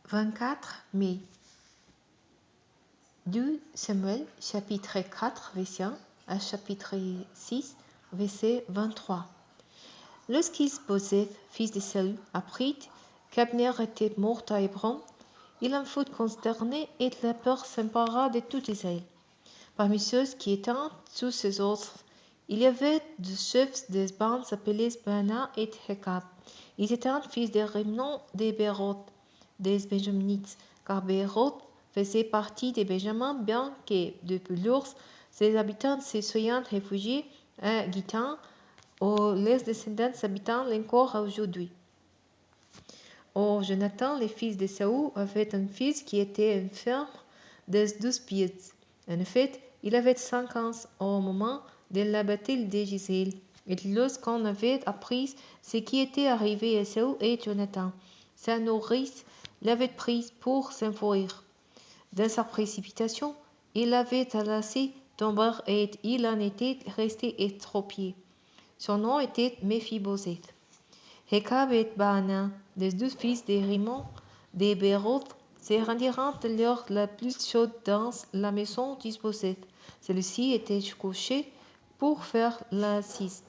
24 mai. 2 Samuel, chapitre 4, verset 1 à chapitre 6, verset 23. Lorsqu'Isbosheth, fils de Saül, apprit qu'Abner était mort à Hébron, il en fut consterné et la peur s'empara de tout Israël. Parmi ceux qui étaient sous ses ordres, il y avait deux chefs des bandes appelés Baana et Rekab. Ils étaient fils de Rimnon des Béroth, des Benjaminites, car Béroth faisait partie des Benjamins, bien que, depuis lors, ses habitants se soient réfugiés à Gittim, où les descendants habitent encore aujourd'hui. Or, Jonathan, le fils de Saül, avait un fils qui était infirme des 12 pieds. En effet, il avait 5 ans au moment de la bataille de Gisèle. Et lorsqu'on avait appris ce qui était arrivé à Saül et Jonathan, sa nourrice l'avait pris pour s'enfuir. Dans sa précipitation, il avait laissé tomber et il en était resté étropié. Son nom était Méphibosheth. Rekab et Baana, les 12 fils de Rimon, des Béroth, se rendirent alors la plus chaude dans la maison d'Isbosheth. Celui-ci était couché pour faire la sieste.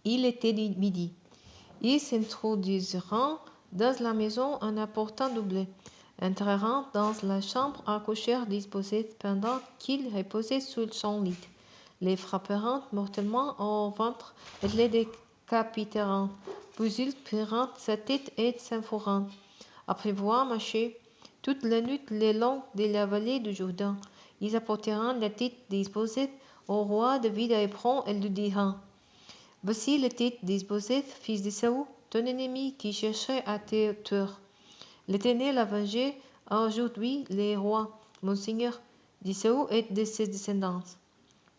Il était midi. Ils s'introduisirent dans la maison en apportant du blé, entrèrent dans la chambre à coucher d'Isbosheth pendant qu'il reposait sur son lit, les frapperont mortellement au ventre et les décapiteront. Puis ils prirent sa tête et s'enfuirent. Après avoir marché toute la nuit le long de la vallée du Jourdain, ils apporteront la tête d'Isbosheth au roi David à Hébron et lui dirent: Voici la tête d'Isbosheth, fils de Saül, ton ennemi qui cherchait à te tuer. L'Éternel a vengé aujourd'hui les rois, mon seigneur, de Saül et de ses descendants.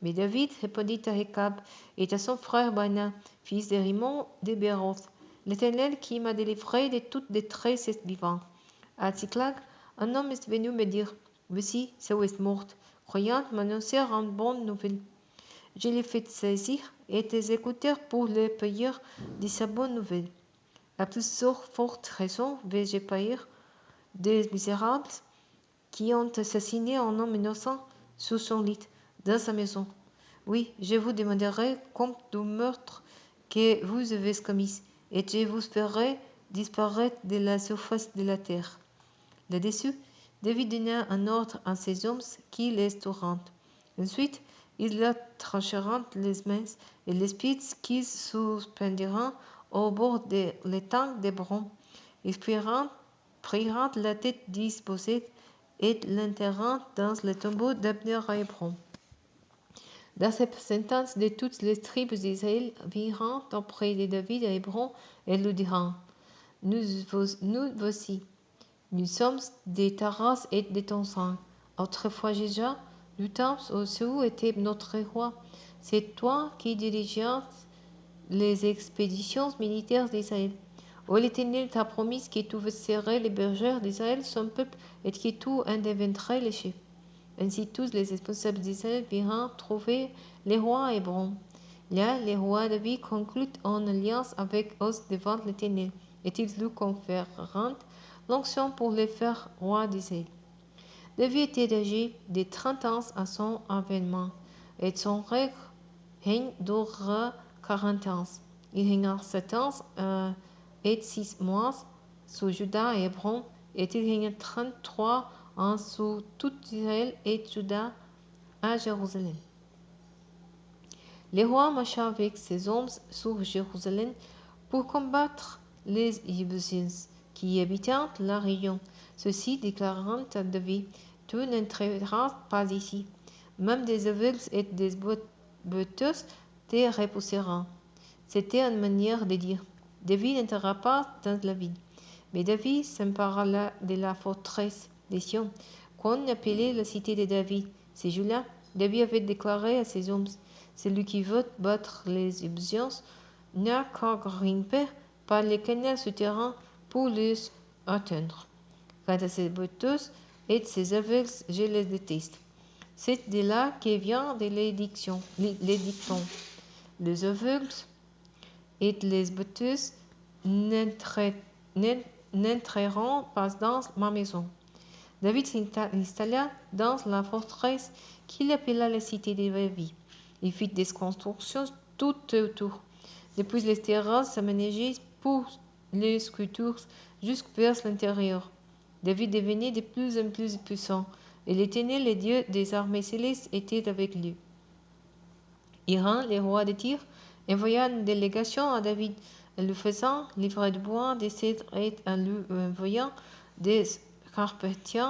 Mais David répondit à Rekab et à son frère Baana, fils de Rimon de Béroth: L'Éternel qui m'a délivré de toute détresse est vivant. À Tsiklag, un homme est venu me dire: Voici, Saül est morte, croyant m'annoncer une bonne nouvelle. Je l'ai fait saisir et exécuter pour le payer de sa bonne nouvelle. À plus forte raison vais-je payer des misérables qui ont assassiné un homme innocent sous son lit, dans sa maison. Oui, je vous demanderai compte du meurtre que vous avez commis, et je vous ferai disparaître de la surface de la terre. Là-dessus, David donna un ordre à ses hommes qui les tourent. Ensuite, ils leur trancheront les mains et les pieds qu'ils suspendiront au bord de l'étang d'Hébron. Ils priront la tête d'Isbosheth et l'enterrèrent dans le tombeau d'Abner à Hébron. Dans cette sentence de toutes les tribus d'Israël virent auprès de David à Hébron et lui dirent: Nous voici. Nous sommes de ta race et de ton sang. Autrefois déjà, du temps où Saül était notre roi, c'est toi qui dirigeais les expéditions militaires d'Israël. Ô l'Éternel t'a promis que tu serais le berger d'Israël, son peuple, et que tu en deviendrais le chef. Ainsi tous les responsables d'Israël virent trouver les rois à Hébron. Là, le roi David conclut une alliance avec eux devant l'Éternel, et ils lui conféreront l'onction pour le faire roi d'Israël. David était âgé de 30 ans à son avènement, et son règne dura 40 ans. Il régna 7 ans et 6 mois sur Juda et Hébron, et il régna 33 ans sur tout Israël et Juda à Jérusalem. Le roi marcha avec ses hommes sur Jérusalem pour combattre les Jébusiens qui habitaient la région. Ceux-ci déclarèrent à David: Tu n'entreras pas ici. Même des aveugles et des boiteuses te repousseront. C'était une manière de dire: David n'entrera pas dans la ville. Mais David s'empara de la forteresse de Sion, qu'on appelait la cité de David. Ce jour-là, David avait déclaré à ses hommes: Celui qui veut battre les Jébusiens n'a qu'à grimper par les canaux souterrains pour les atteindre. Quant à ces boiteuses et ces aveugles, je les déteste. C'est de là que vient les dictons. Les aveugles et les boiteuses n'entreront n'entreront pas dans ma maison. David s'installa dans la forteresse qu'il appela la cité de la vie. Il fit des constructions tout autour, depuis les terrasses aménagées pour les sculptures jusqu'à vers l'intérieur. David devenait de plus en plus puissant, et l'Éternel, le Dieu des armées célestes, était avec lui. Hiram, le roi de Tyr, envoya une délégation à David, en lui faisant livrer du bois, des cèdres et en lui envoyant des carpentiers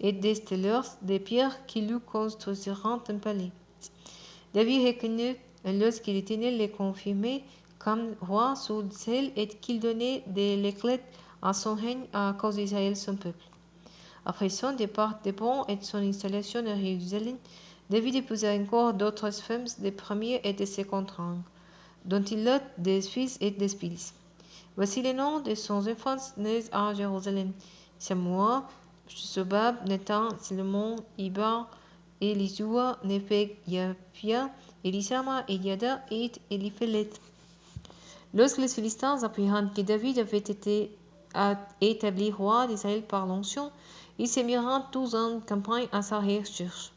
et des stelleurs de pierres qui lui construisiront un palais. David reconnut lorsque l'Éternel le confirmait comme roi sur le ciel et qu'il donnait de l'éclat à son règne à cause d'Israël son peuple. Après son départ d'Hébron et son installation à Jérusalem, David épousa encore d'autres femmes des premiers et des seconds rangs, dont il eut des fils et des filles. Voici les noms de son enfants nés à Jérusalem: Samuel, Sobab, Nathan, Salomon, Ibar, Elisua, Nepheg, Yapia, Elisama, Eliada et Eliphelet. Lorsque les Philistins apprirent que David avait été établi roi d'Israël par l'onction, ils se mirent tous en campagne à sa recherche.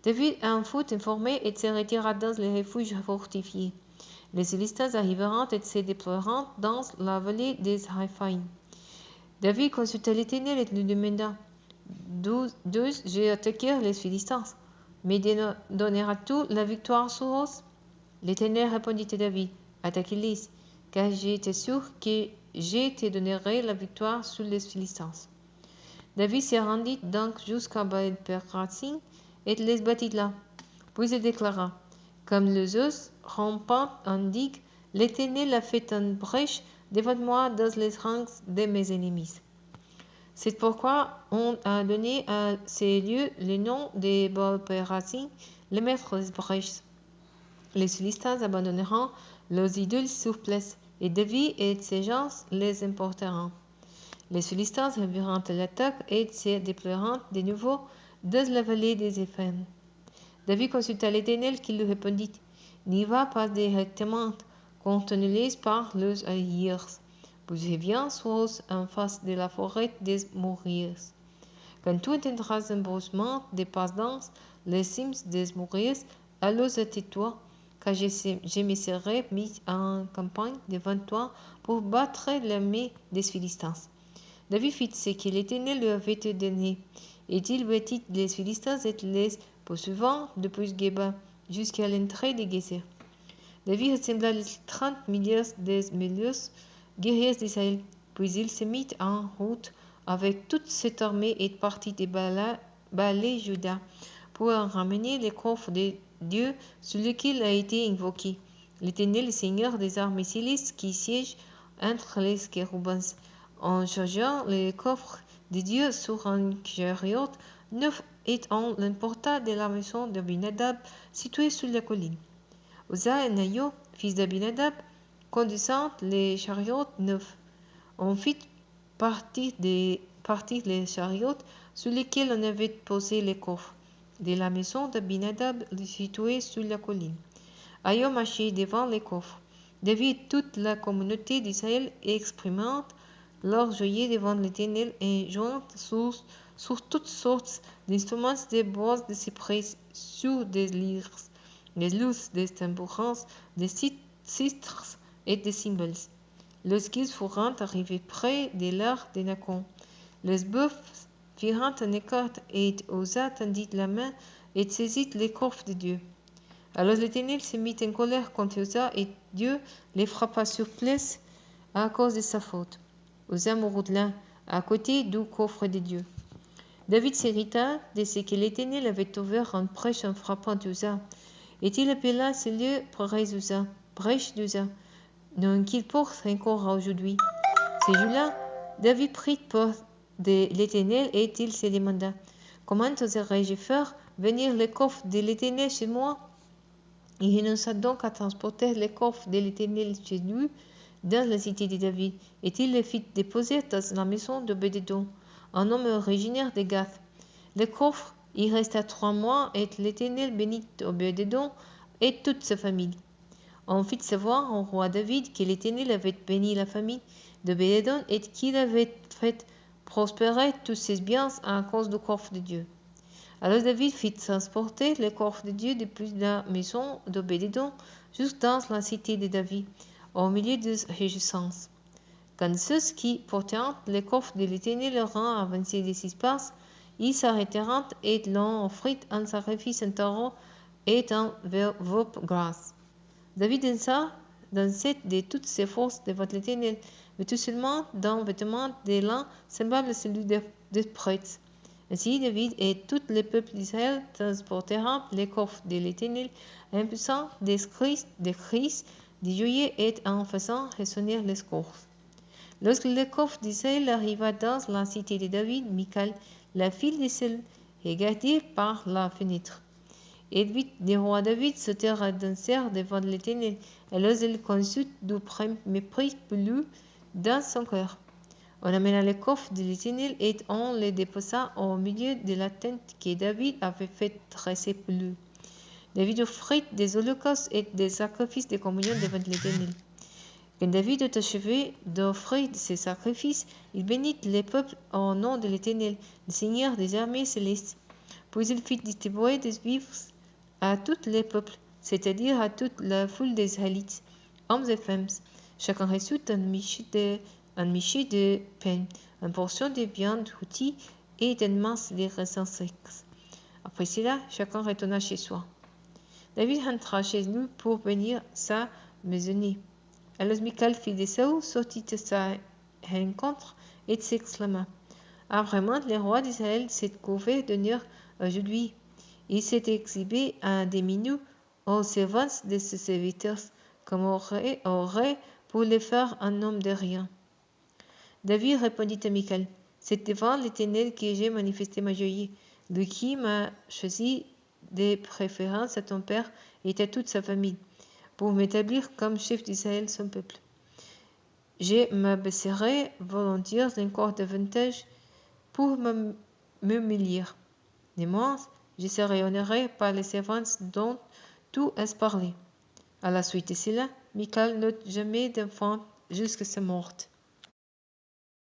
David en fut informé et se retira dans les refuges fortifiés. Les Philistins arrivèrent et se déploierent dans la vallée des Réphaïm. David consulta l'Éternel et lui demanda: D'où j'ai attaqué les Philistins? Mais donneras-tu la victoire sur eux? L'Éternel répondit à David: Attaque-les, car j'étais sûr que je te donnerai la victoire sur les Philistins. David se rendit donc jusqu'à Baal-Pérazim et les battit là. Puis il déclara: Comme les os rompant en digue, l'Éternel a fait une brèche devant moi dans les rangs de mes ennemis. C'est pourquoi on a donné à ces lieux le nom de Baal-Pérazim, le maître des brèches. Les Philistins abandonneront leurs idoles sur place, et David et ses gens les emporteront. Les Philistins revirent à l'attaque et se déploieront de nouveau dans la vallée des Éphraïm. David consulta l'Éternel qui lui répondit: N'y va pas directement, contenez-les par leurs alliés. Puis reviens sur eux en face de la forêt des Moriers. Quand tu entendras un bruissement de pas dans les cimes des Moriers, alors tais-toi, car je me serai mis en campagne devant toi pour battre l'armée des Philistins. David fit ce que l'Éternel lui avait donné, et il battit les Philistins et les poursuivant depuis Geba jusqu'à l'entrée de Gézer. David rassembla les 30 milliers des meilleurs guerriers d'Israël, puis il se mit en route avec toute cette armée et partit de Baalé Juda pour ramener le coffre de Dieu sur lequel a été invoqué l'Éternel, le Seigneur des armées célestes qui siège entre les chérubins, en chargeant le coffre de Dieu sur un chariot neuf et on l'emporta de la maison d'Abinadab située sur la colline. Uza et Nayo, fils d'Abinadab, conduisant les chariots neufs. On fit partir les chariots sur lesquels on avait posé les coffres de la maison d'Abinadab située sur la colline. Ayo marchait devant les coffres. David et toute la communauté d'Israël exprimant leur joie devant l'Éternel et jouant sur toutes sortes d'instruments de bois de cyprès, sur des lyres, des luths, des tambourins, des cithres et des cymbales. Lorsqu'ils furent arrivés près de l'arc de Nacon, les bœufs firent un écart et Uza tendit la main et saisit le coffre de Dieu. Alors l'Éternel se mit en colère contre Uza et Dieu les frappa sur place à cause de sa faute. Uza mourut là, à côté du coffre de Dieu. David s'irrita de ce que l'Éternel avait ouvert en brèche en frappant Uza, et il appela ce lieu Perez Uza, brèche d'Uza, nom qu'il porte encore aujourd'hui. Ce jour-là, David prit peur de l'Éternel et il se demanda: Comment oserais-je faire venir le coffre de l'Éternel chez moi? Il renonça donc à transporter le coffre de l'Éternel chez lui dans la cité de David, et il le fit déposer dans la maison d'Obed-Édom, un homme originaire de Gath. Le coffre y resta 3 mois, et l'Éternel bénit Obed-Édom et toute sa famille. On fit savoir au roi David que l'Éternel avait béni la famille d'Obédédon et qu'il avait fait prospérer tous ses biens à cause du corps de Dieu. Alors David fit transporter le corps de Dieu depuis la maison d'Obédédon jusqu'à la cité de David, au milieu de réjouissance. Quand ceux qui portèrent le corps de l'Éternel le rang avancé de 6 passes, ils s'arrêtèrent et l'ont offert un sacrifice en taureau et un veau grâce. David dansait de toutes ses forces devant l'Éternel, mais tout seulement d'un vêtement de lin semblable à celui des prêtres. Ainsi David et tout le peuple d'Israël transportèrent les corps de l'Éternel en poussant des cris, des joyeux et en faisant résonner les corps. Lorsque le corps d'Israël arriva dans la cité de David, Michal, la fille de Saül, regardait par la fenêtre. Et vit le roi David sautèrent à danser devant l'Éternel. Alors elle conçut du mépris pour lui dans son cœur. On amena le coffre de l'Éternel et on le déposa au milieu de la tente que David avait fait dresser pour lui. David offrit des holocaustes et des sacrifices de communion devant l'Éternel. Quand David eut achevé d'offrir ces sacrifices, il bénit le peuple au nom de l'Éternel, le Seigneur des armées célestes. Puis il fit distribuer des vivres à tout le peuple, c'est-à-dire à toute la foule des Israélites, hommes et femmes. Chacun reçut un miché de pain, une portion de viande rôtie et d'une masse de raisins secs. Après cela, chacun retourna chez soi. David rentra chez lui pour bénir sa maisonnée. Alors Michal, fille de Saül, sortit à sa rencontre et s'exclama: Ah, vraiment, le roi d'Israël s'est couvert d'honneur aujourd'hui. Il s'est exhibé à demi-nu aux servants de ses serviteurs, comme aurait pour le faire un homme de rien. David répondit à Michal: C'est devant l'Éternel que j'ai manifesté ma joie, lui qui m'a choisi de préférence à ton père et à toute sa famille, pour m'établir comme chef d'Israël, son peuple. Je m'abaisserai volontiers encore davantage pour m'humilier. Néanmoins, je serai honoré par les servants dont tu as parlé. À la suite de cela, Michal n'eut jamais d'enfant jusqu'à sa mort.